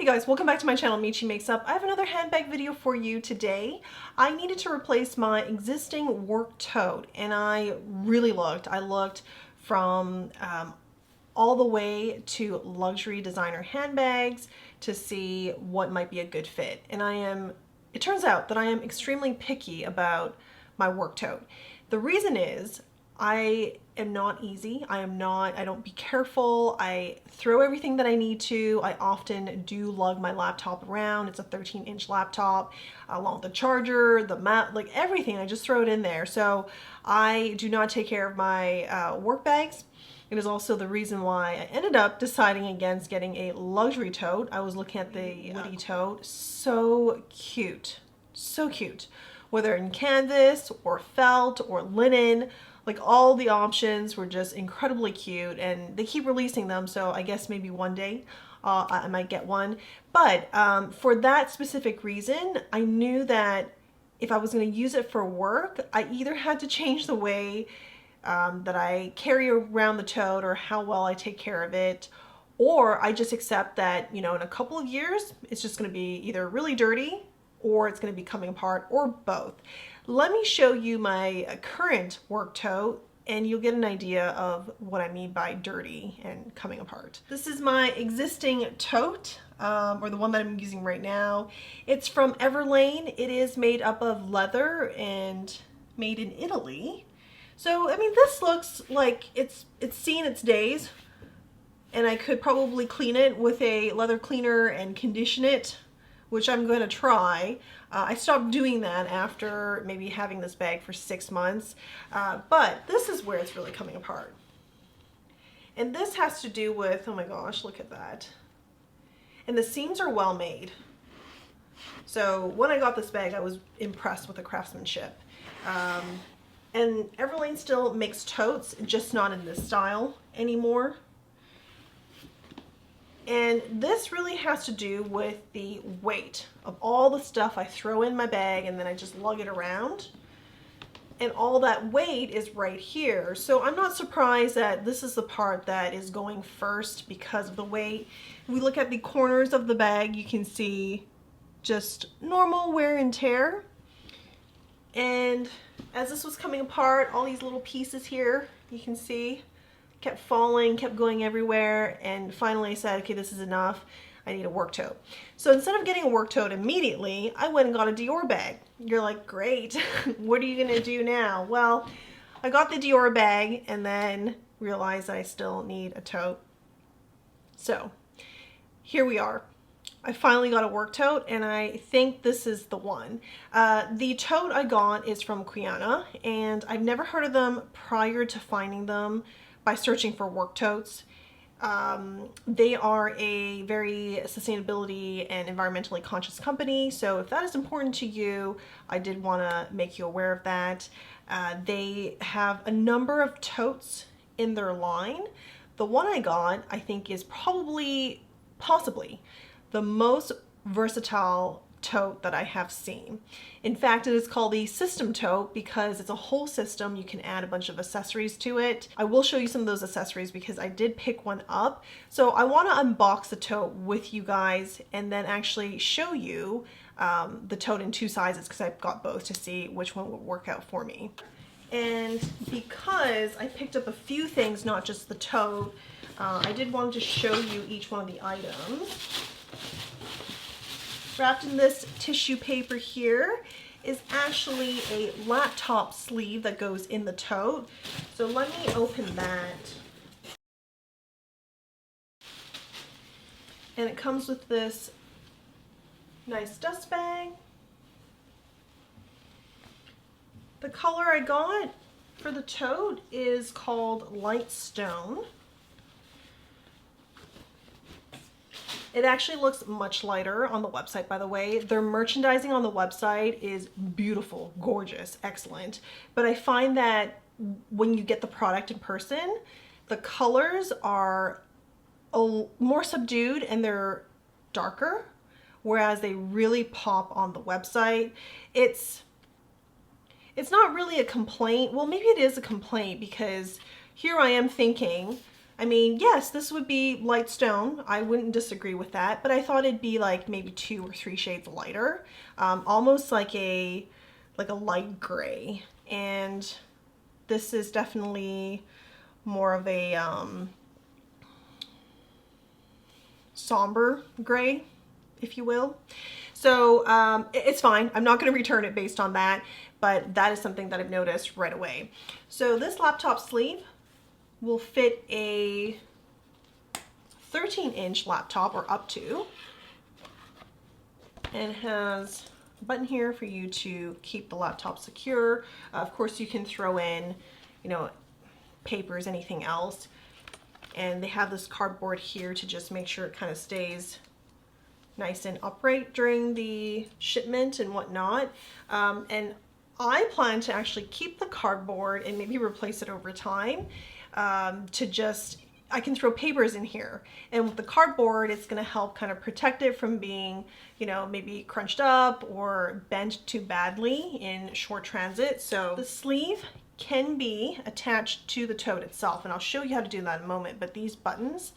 guys, welcome back to my channel, Michi Makes Up. I have another handbag video for you today. I needed to replace my existing work tote and I really looked. I looked from all the way to luxury designer handbags to see what might be a good fit. And it turns out that I am extremely picky about my work tote. The reason is I am not easy. I don't be careful. I throw everything that I need to. I often do lug my laptop around. It's a 13-inch laptop along with the charger, the mat, like everything. I just throw it in there. So I do not take care of my work bags. It is also the reason why I ended up deciding against getting a luxury tote. I was looking at the woody tote. So cute. So cute. Whether in canvas or felt or linen, like all the options were just incredibly cute, and they keep releasing them, so I guess maybe one day I might get one. But for that specific reason, I knew that if I was going to use it for work, I either had to change the way that I carry around the tote or how well I take care of it, or I just accept that, you know, in a couple of years, it's just going to be either really dirty or it's going to be coming apart, or both. Let me show you my current work tote and you'll get an idea of what I mean by dirty and coming apart. This is my existing tote, or the one that I'm using right now. It's from Everlane. It is made up of leather and made in Italy. So, I mean, this looks like it's seen its days, and I could probably clean it with a leather cleaner and condition it, which I'm going to try. I stopped doing that after maybe having this bag for 6 months, but this is where it's really coming apart. And this has to do with, oh my gosh, look at that. And the seams are well made. So when I got this bag, I was impressed with the craftsmanship. And Everlane still makes totes, just not in this style anymore. And this really has to do with the weight of all the stuff I throw in my bag and then I just lug it around. And all that weight is right here. So I'm not surprised that this is the part that is going first because of the weight. If we look at the corners of the bag, you can see just normal wear and tear. And as this was coming apart, all these little pieces here, you can see, kept falling, kept going everywhere, and finally I said, okay, this is enough. I need a work tote. So instead of getting a work tote immediately, I went and got a Dior bag. You're like, great, what are you gonna do now? Well, I got the Dior bag and then realized I still need a tote. So here we are. I finally got a work tote and I think this is the one. The tote I got is from Cuyana and I've never heard of them prior to finding them by searching for work totes. They are a very sustainability and environmentally conscious company, so if that is important to you, I did want to make you aware of that. They have a number of totes in their line. The one I got, I think, is possibly the most versatile tote that I have seen. In fact, it is called the System Tote because it's a whole system. You can add a bunch of accessories to it. I will show you some of those accessories because I did pick one up. So I want to unbox the tote with you guys and then actually show you the tote in 2 sizes because I've got both to see which one would work out for me. And because I picked up a few things, not just the tote, I did want to show you each one of the items. Wrapped in this tissue paper here is actually a laptop sleeve that goes in the tote. So let me open that. And it comes with this nice dust bag. The color I got for the tote is called Light Stone. It actually looks much lighter on the website, by the way. Their merchandising on the website is beautiful, gorgeous, excellent. But I find that when you get the product in person, the colors are more subdued and they're darker, whereas they really pop on the website. It's not really a complaint. Well, maybe it is a complaint because here I am thinking, I mean, yes, this would be light stone. I wouldn't disagree with that, but I thought it'd be like maybe 2 or 3 shades lighter, almost like a light gray. And this is definitely more of a somber gray, if you will. So it's fine. I'm not going to return it based on that, but that is something that I've noticed right away. So this laptop sleeve will fit a 13-inch laptop, or up to, and has a button here for you to keep the laptop secure. Of course, you can throw in, you know, papers, anything else. And they have this cardboard here to just make sure it kind of stays nice and upright during the shipment and whatnot. And I plan to actually keep the cardboard and maybe replace it over time, to just, I can throw papers in here, and with the cardboard it's going to help kind of protect it from being, you know, maybe crunched up or bent too badly in short transit. So the sleeve can be attached to the tote itself, and I'll show you how to do that in a moment. But these buttons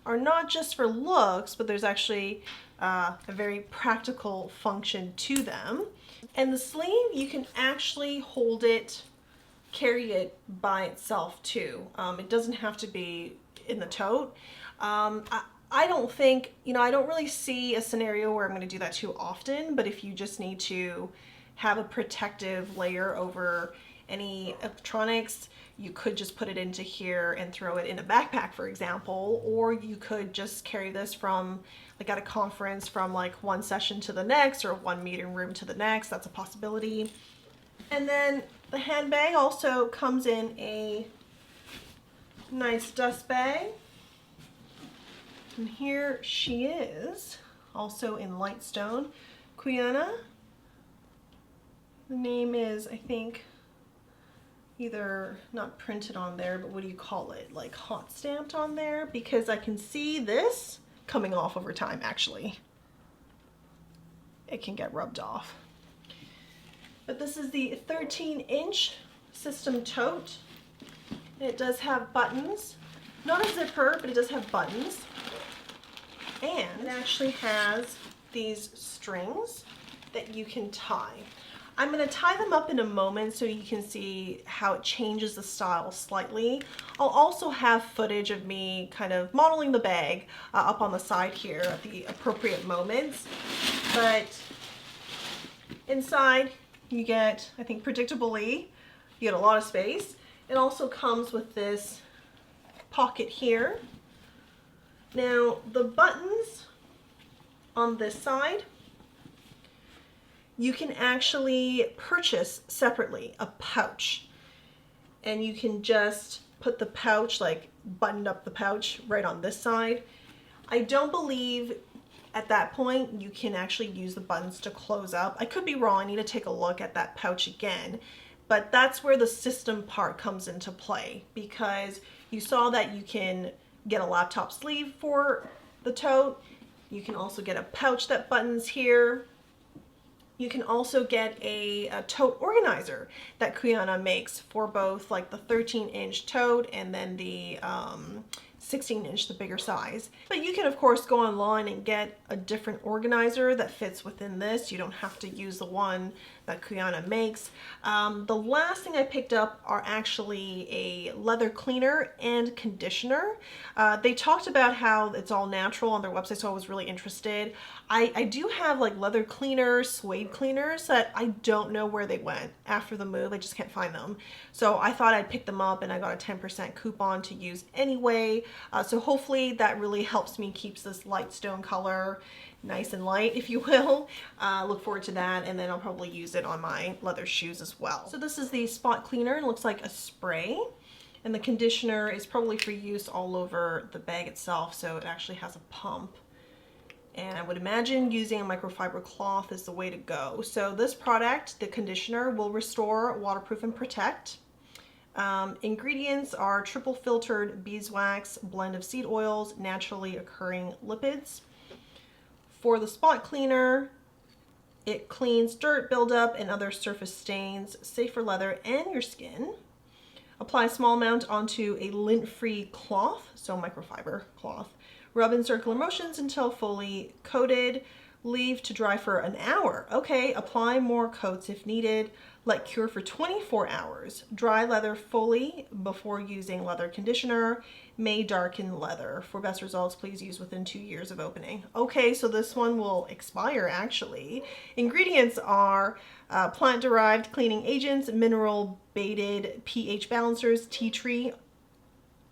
are not just for looks, but there's actually a very practical function to them. And the sleeve, you can actually hold it, carry it by itself too. It doesn't have to be in the tote. I don't think, you know, I don't really see a scenario where I'm going to do that too often, but if you just need to have a protective layer over any electronics, you could just put it into here and throw it in a backpack, for example, or you could just carry this from, like at a conference, from like one session to the next, or one meeting room to the next. That's a possibility. And then the handbag also comes in a nice dust bag. And here she is, also in light stone. Cuyana. The name is, I think, either not printed on there, but what do you call it? Like hot stamped on there, because I can see this coming off over time, actually. It can get rubbed off. But this is the 13-inch System Tote. It does have buttons. Not a zipper, but it does have buttons. And it actually has these strings that you can tie. I'm going to tie them up in a moment so you can see how it changes the style slightly. I'll also have footage of me kind of modeling the bag up on the side here at the appropriate moments. But inside you get, I think predictably, you get a lot of space. It also comes with this pocket here. Now the buttons on this side, you can actually purchase separately a pouch, and you can just put the pouch, like buttoned up the pouch right on this side. I don't believe at that point you can actually use the buttons to close up. I could be wrong, I need to take a look at that pouch again, but that's where the system part comes into play, because you saw that you can get a laptop sleeve for the tote. You can also get a pouch that buttons here. You can also get a tote organizer that Cuyana makes for both like the 13-inch tote and then the 16-inch, the bigger size. But you can of course go online and get a different organizer that fits within this. You don't have to use the one that Cuyana makes. The last thing I picked up are actually a leather cleaner and conditioner. They talked about how it's all natural on their website, so I was really interested. I do have like leather cleaners, suede cleaners that I don't know where they went after the move. I just can't find them. So I thought I'd pick them up, and I got a 10% coupon to use anyway. So hopefully that really helps me keep this light stone color nice and light, if you will. Look forward to that, and then I'll probably use it on my leather shoes as well. So this is the spot cleaner. It looks like a spray, and the conditioner is probably for use all over the bag itself, so it actually has a pump. And I would imagine using a microfiber cloth is the way to go. So this product, the conditioner, will restore, waterproof, and protect. Ingredients are triple filtered beeswax, blend of seed oils, naturally occurring lipids. For the spot cleaner, it cleans dirt buildup and other surface stains, safe for leather and your skin. Apply a small amount onto a lint-free cloth, so microfiber cloth. Rub in circular motions until fully coated. Leave to dry for an hour. Okay, apply more coats if needed. Let cure for 24 hours. Dry leather fully before using leather conditioner. May darken leather. For best results, please use within 2 years of opening. Okay, so this one will expire actually. Ingredients are plant-derived cleaning agents, mineral-baited pH balancers, tea tree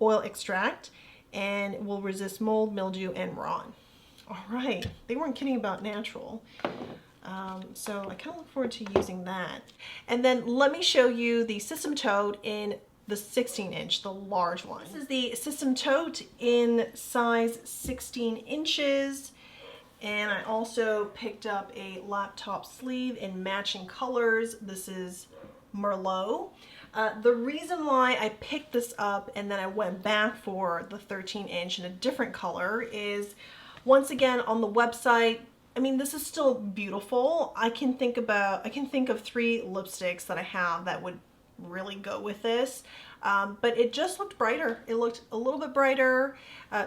oil extract, and will resist mold, mildew, and rot. All right, they weren't kidding about natural. So I kind of look forward to using that. And then let me show you the System Tote in the 16-inch, the large one. This is the System Tote in size 16 inches. And I also picked up a laptop sleeve in matching colors. This is Merlot. The reason why I picked this up and then I went back for the 13-inch in a different color is, once again, on the website, I mean, this is still beautiful. I can think of 3 lipsticks that I have that would really go with this. But it just looked brighter. It looked a little bit brighter.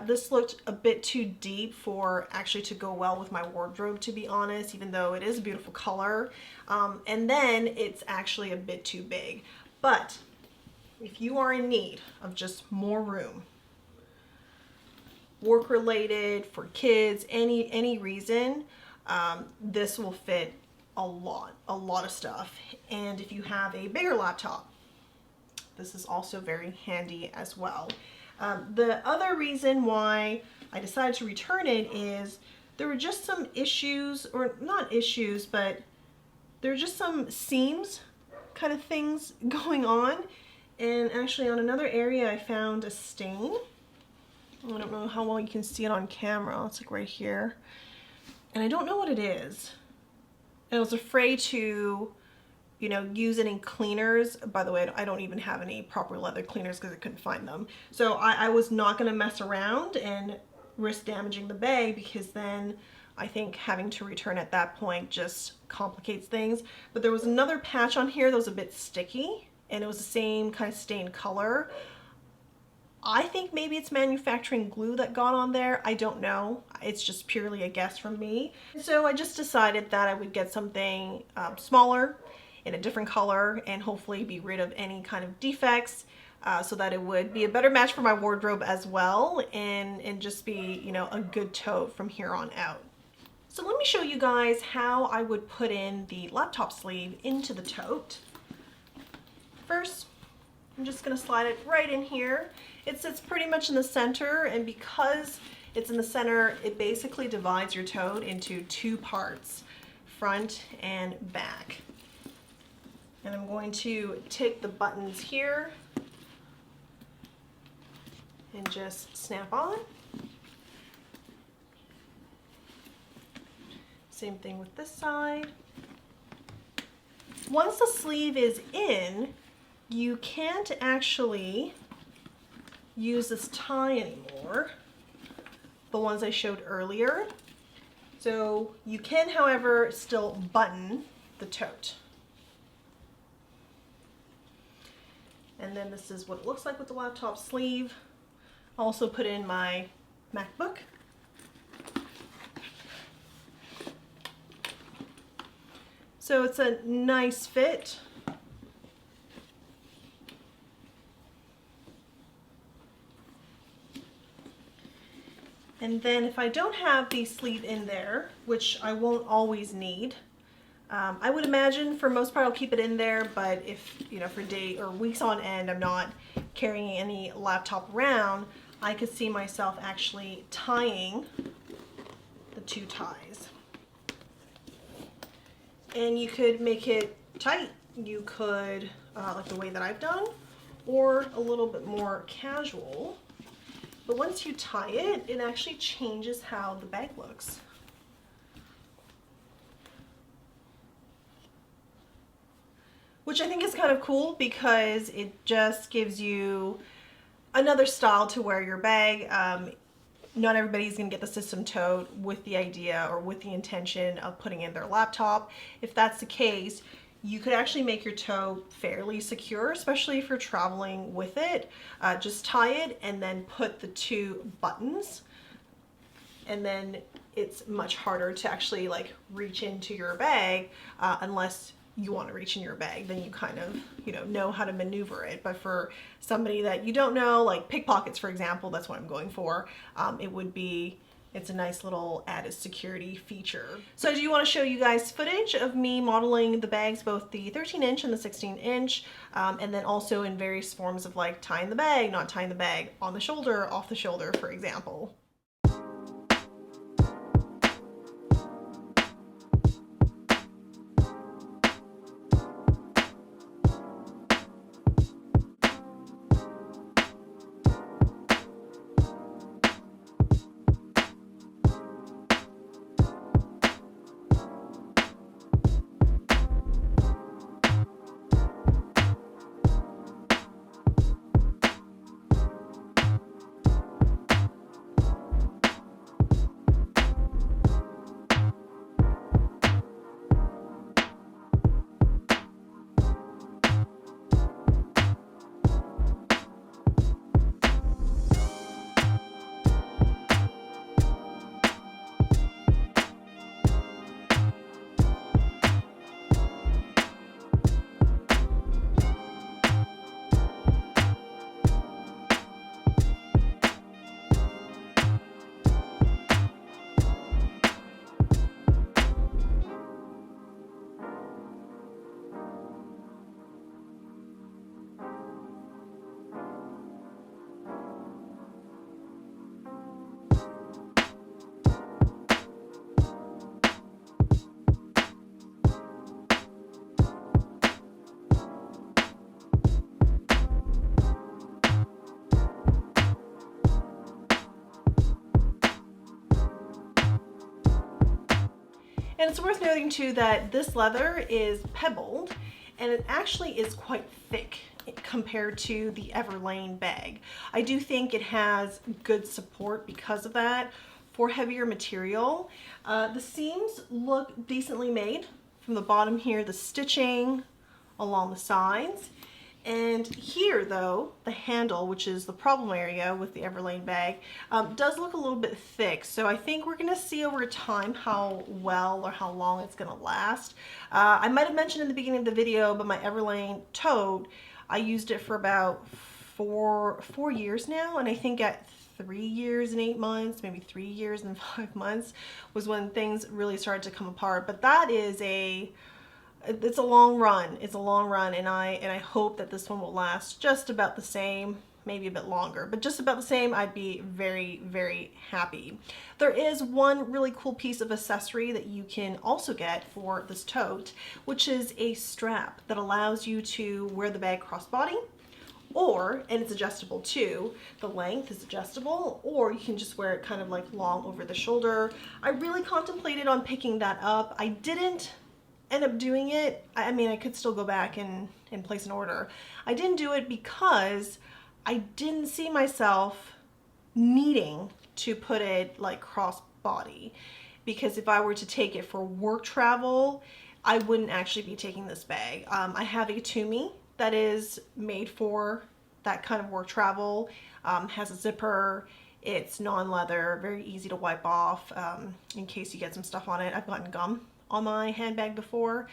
This looked a bit too deep for actually to go well with my wardrobe, to be honest, even though it is a beautiful color. And then it's actually a bit too big. But if you are in need of just more room, work related, for kids, any reason, this will fit a lot of stuff. And if you have a bigger laptop, this is also very handy as well. The other reason why I decided to return it is there were just some issues, or not issues, but there were just some seams kind of things going on. And actually on another area I found a stain. I don't know how well you can see it on camera. It's like right here. And I don't know what it is. And I was afraid to, you know, use any cleaners. By the way, I don't even have any proper leather cleaners because I couldn't find them. So I was not going to mess around and risk damaging the bag, because then I think having to return at that point just complicates things. But there was another patch on here that was a bit sticky, and it was the same kind of stained color. I think maybe it's manufacturing glue that got on there. I don't know. It's just purely a guess from me. So I just decided that I would get something smaller in a different color and hopefully be rid of any kind of defects, so that it would be a better match for my wardrobe as well, and just be, you know, a good tote from here on out. So let me show you guys how I would put in the laptop sleeve into the tote. First, I'm just going to slide it right in here. It sits pretty much in the center, and because it's in the center, it basically divides your tote into 2 parts, front and back. And I'm going to take the buttons here and just snap on. Same thing with this side. Once the sleeve is in, you can't actually use this tie anymore, the ones I showed earlier. So you can, however, still button the tote. And then this is what it looks like with the laptop sleeve. I also put in my MacBook. So it's a nice fit. And then if I don't have the sleeve in there, which I won't always need, I would imagine for most part I'll keep it in there, but if, you know, for days or weeks on end I'm not carrying any laptop around, I could see myself actually tying the 2 ties. And you could make it tight. You could, like the way that I've done, or a little bit more casual. But once you tie it, it actually changes how the bag looks. Which I think is kind of cool, because it just gives you another style to wear your bag. Not everybody's gonna get the System Tote with the idea or with the intention of putting in their laptop. If that's the case, you could actually make your tote fairly secure, especially if you're traveling with it. Just tie it and then put the 2 buttons, and then it's much harder to actually like reach into your bag unless you want to reach in your bag. Then you kind of, you know how to maneuver it. But for somebody that you don't know, like pickpockets, for example, that's what I'm going for. It's a nice little added security feature. So I do want to show you guys footage of me modeling the bags, both the 13-inch and the 16-inch, and then also in various forms of like tying the bag, not tying the bag, on the shoulder, off the shoulder, for example. And it's worth noting too that this leather is pebbled, and it actually is quite thick compared to the Everlane bag. I do think it has good support because of that for heavier material. The seams look decently made from the bottom here, the stitching along the sides. And here though, the handle, which is the problem area with the Everlane bag, does look a little bit thick. So I think we're gonna see over time how well or how long it's gonna last. I might have mentioned in the beginning of the video, but my Everlane tote, I used it for about four years now. And I think at 3 years and 8 months, maybe 3 years and 5 months was when things really started to come apart. But that is it's a long run. It's a long run, and I hope that this one will last just about the same, maybe a bit longer, but just about the same. I'd be very, very happy. There is one really cool piece of accessory that you can also get for this tote, which is a strap that allows you to wear the bag crossbody, and it's adjustable too. The length is adjustable, or you can just wear it kind of like long over the shoulder. I really contemplated on picking that up. I didn't end up doing it. I mean, I could still go back and place an order. I didn't do it because I didn't see myself needing to put it like cross body, because if I were to take it for work travel, I wouldn't actually be taking this bag. I have a Toomey that is made for that kind of work travel, has a zipper. It's non-leather, very easy to wipe off in case you get some stuff on it. I've gotten gum on my handbag before.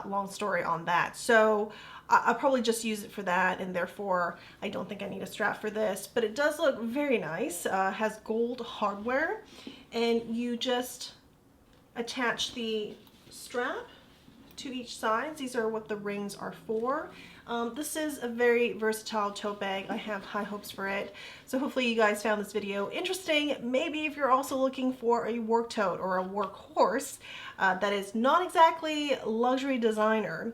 Long story on that. So I'll probably just use it for that, and therefore I don't think I need a strap for this, but it does look very nice. Has gold hardware, and you just attach the strap to each side. These are what the rings are for. This is a very versatile tote bag. I have high hopes for it. So hopefully you guys found this video interesting. Maybe if you're also looking for a work tote or a workhorse that is not exactly luxury designer,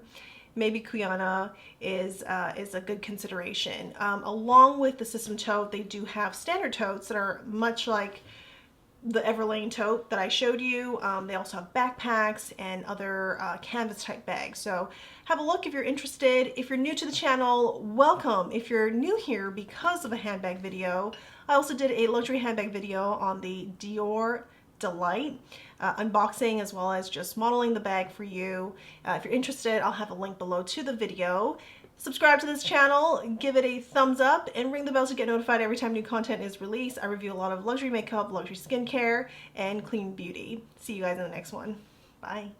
maybe Cuyana is a good consideration. Along with the System Tote, they do have standard totes that are much like the Everlane tote that I showed you. They also have backpacks and other canvas type bags. So have a look if you're interested. If you're new to the channel, welcome. If you're new here because of a handbag video, I also did a luxury handbag video on the Dior Delight. unboxing as well as just modeling the bag for you. If you're interested, I'll have a link below to the video. Subscribe to this channel, give it a thumbs up, and ring the bell to get notified every time new content is released. I review a lot of luxury makeup, luxury skincare, and clean beauty. See you guys in the next one. Bye.